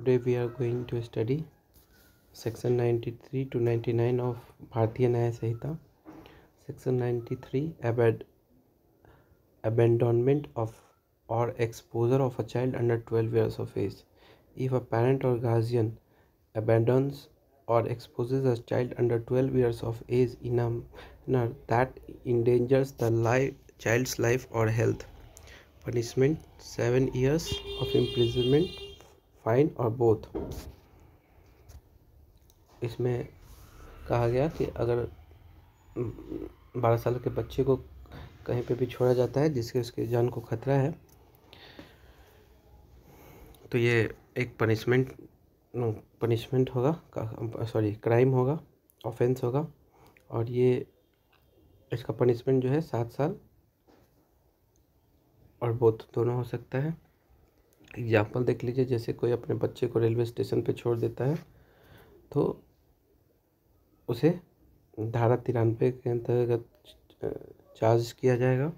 Today we are going to study section 93 to 99 of Bharatiya Nyaya Sanhita. Section 93, abandonment of or exposure of a child under 12 years of age. If a parent or guardian abandons or exposes a child under 12 years of age in a manner that endangers the child's life or health, punishment 7 years of imprisonment, fine और both. इसमें कहा गया कि अगर 12 साल के बच्चे को कहीं पे भी छोड़ा जाता है जिसके उसके जान को खतरा है तो ये एक पनिशमेंट होगा, क्राइम होगा, ऑफेंस होगा। और ये इसका पनिशमेंट जो है 7 साल और बोथ दोनों हो सकता है। एग्जाम्पल देख लीजिए, जैसे कोई अपने बच्चे को रेलवे स्टेशन पे छोड़ देता है तो उसे धारा 93 के अंतर्गत चार्ज किया जाएगा।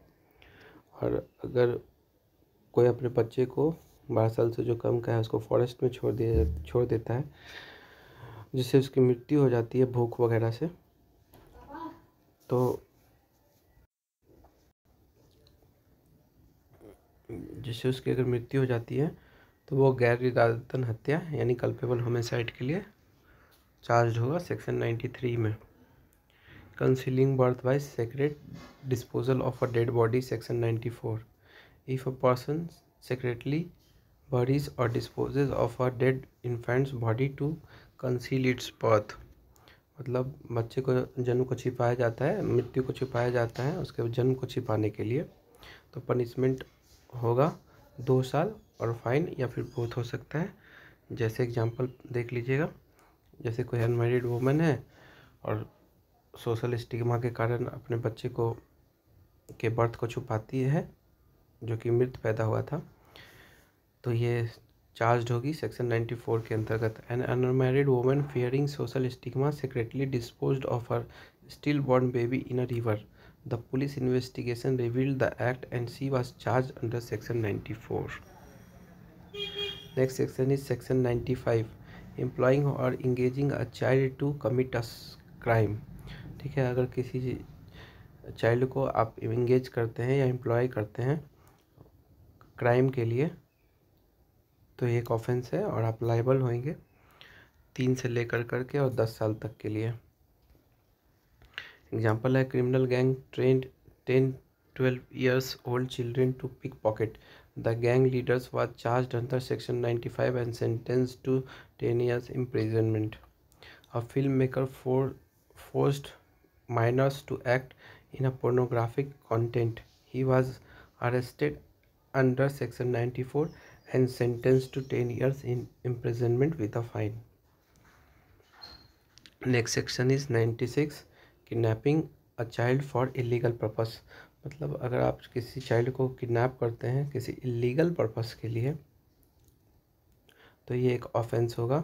और अगर कोई अपने बच्चे को 12 साल से जो कम का है उसको फॉरेस्ट में छोड़ देता है जिससे उसकी मृत्यु हो जाती है भूख वगैरह से, तो जिससे उसकी अगर मृत्यु हो जाती है तो वो गैर इरादतन हत्या यानी कल्पेबल होमिसाइड के लिए चार्ज होगा सेक्शन 93 में। Concealing birth by secret disposal of a dead body section 94। If a person secretly buries or disposes of a dead infant's body to conceal its birth, मतलब बच्चे को जन्म को छिपाया जाता है, मृत्यु को छिपाया जाता है उसके जन्म को छिपाने के लिए, तो पनिशमेंट होगा 2 साल और फाइन या फिर बोथ हो सकता है। जैसे एग्जांपल देख लीजिएगा, जैसे कोई अनमैरिड वुमन है और सोशल स्टिग्मा के कारण अपने बच्चे को के बर्थ को छुपाती है जो कि मृत पैदा हुआ था, तो ये चार्ज होगी सेक्शन 94 के अंतर्गत। An unmarried woman fearing social stigma secretly disposed of her still born baby in a river. The police investigation revealed the act and she was charge under section 94। Next section is section 95, employing or engaging a child to commit a crime. ठीक है, अगर किसी child को आप engage करते हैं या employ करते हैं क्राइम के लिए तो ये एक ऑफेंस है और आप लाइबल होंगे 3 से लेकर करके और 10 साल तक के लिए। एग्जाम्पल है, criminal gang trend 10-12 years old children to pickpocket. The gang leaders was charged under section 95 and sentenced to 10 years imprisonment. A filmmaker forced minors to act in a pornographic content. He was arrested under section 94 and sentenced to 10 years in imprisonment with a fine. Next section is 96, kidnapping a child for illegal purpose। मतलब अगर आप किसी child को kidnap करते हैं किसी illegal purpose के लिए तो ये एक ऑफेंस होगा।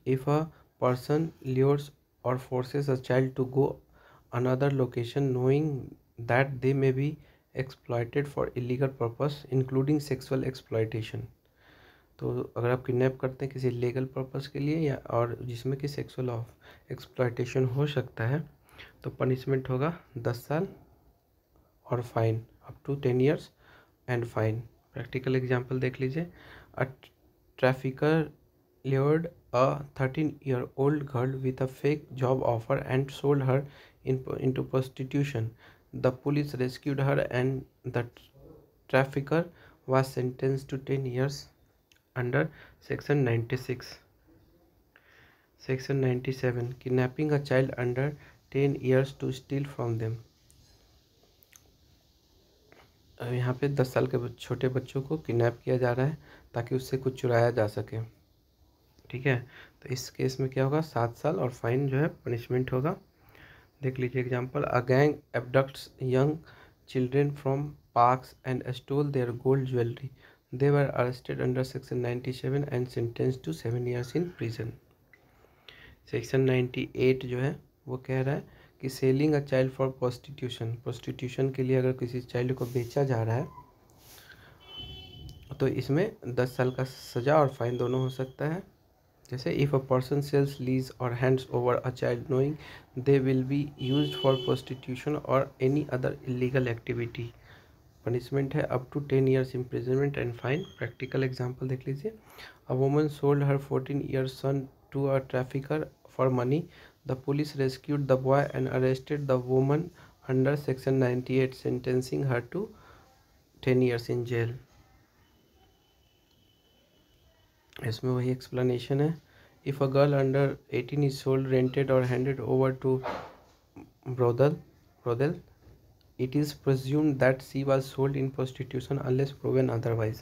इफ़ अ पर्सन ल्यूर्स और forces a child to go another location knowing that they may be exploited for illegal purpose including sexual exploitation. तो अगर आप किडनैप करते हैं किसी लीगल पर्पस के लिए या और जिसमें कि सेक्सुअल एक्सप्लॉयटेशन हो सकता है तो पनिशमेंट होगा 10 साल और fine up to 10 years and fine. Practical example देख लीजिए, a trafficker lured a 13-year-old girl with a fake job offer and sold her into prostitution. The police rescued her and the trafficker was sentenced to 10 years under section 96. Section 97, kidnapping a child under 10 years to steal from them. अब यहाँ पे 10 साल के छोटे बच्चों को kidnap किया जा रहा है ताकि उससे कुछ चुराया जा सके। ठीक है, तो इस केस में क्या होगा, 7 साल और फाइन जो है पनिशमेंट होगा। देख लीजिए example, a gang abducts young children from parks and stole their gold jewellery. They were arrested under section 97 and sentenced to 7 years in prison. Section 98 जो है वो कह रहा है कि selling a child for prostitution. Prostitution के लिए अगर किसी चाइल्ड को बेचा जा रहा है तो इसमें 10 साल का सज़ा और फाइन दोनों हो सकता है। जैसे if a person sells lease or hands over a child knowing they will be used for prostitution or any other illegal activity, punishment है up to 10 years imprisonment and fine. Practical example देख लीजिए। A woman sold her 14 year son to a trafficker for money, the police rescued the boy and arrested the woman under section 98 sentencing her to 10 years in jail. इसमें वही explanation है। If a girl under 18 is sold, rented or handed over to brothel, it is presumed that she was sold in prostitution unless proven otherwise.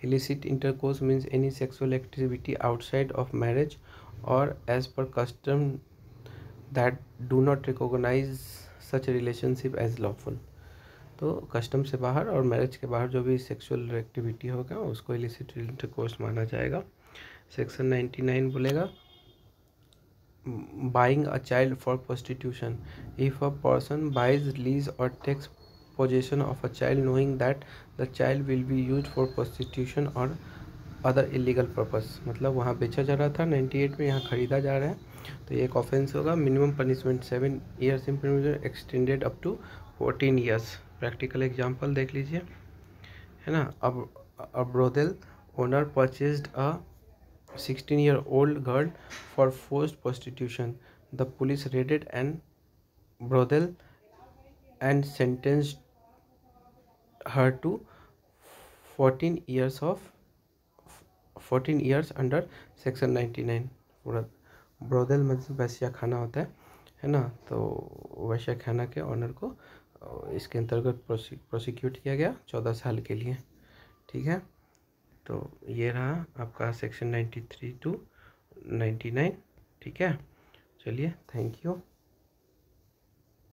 Illicit intercourse means any sexual activity outside of marriage or as per custom that do not recognize such relationship as lawful. तो custom से बाहर और marriage के बाहर जो भी sexual activity होगा उसको इलिसिट इंटरकोर्स माना जाएगा। सेक्शन 99 बोलेगा buying a child for prostitution. If a person buys, lease or takes possession of a child knowing that the child will be used for prostitution or other illegal purpose, मतलब वहाँ बेचा जा रहा था 98 में, यहाँ खरीदा जा रहा है, तो ये एक ऑफेंस होगा। Minimum punishment 7 years imprisonment extended up to 14 years। Practical example देख लीजिए, है ना। अब brothel owner purchased a 16-year-old girl for forced prostitution. The police raided an brothel and sentenced her to 14 years under section 99। पूरा brothel मतलब वैश्या खाना होता है ना, तो वैश्या खाना के ऑनर को इसके अंतर्गत प्रोसिक्यूट किया गया 14 साल के लिए। ठीक है, तो ये रहा आपका सेक्शन 93 to 99। ठीक है, चलिए, थैंक यू।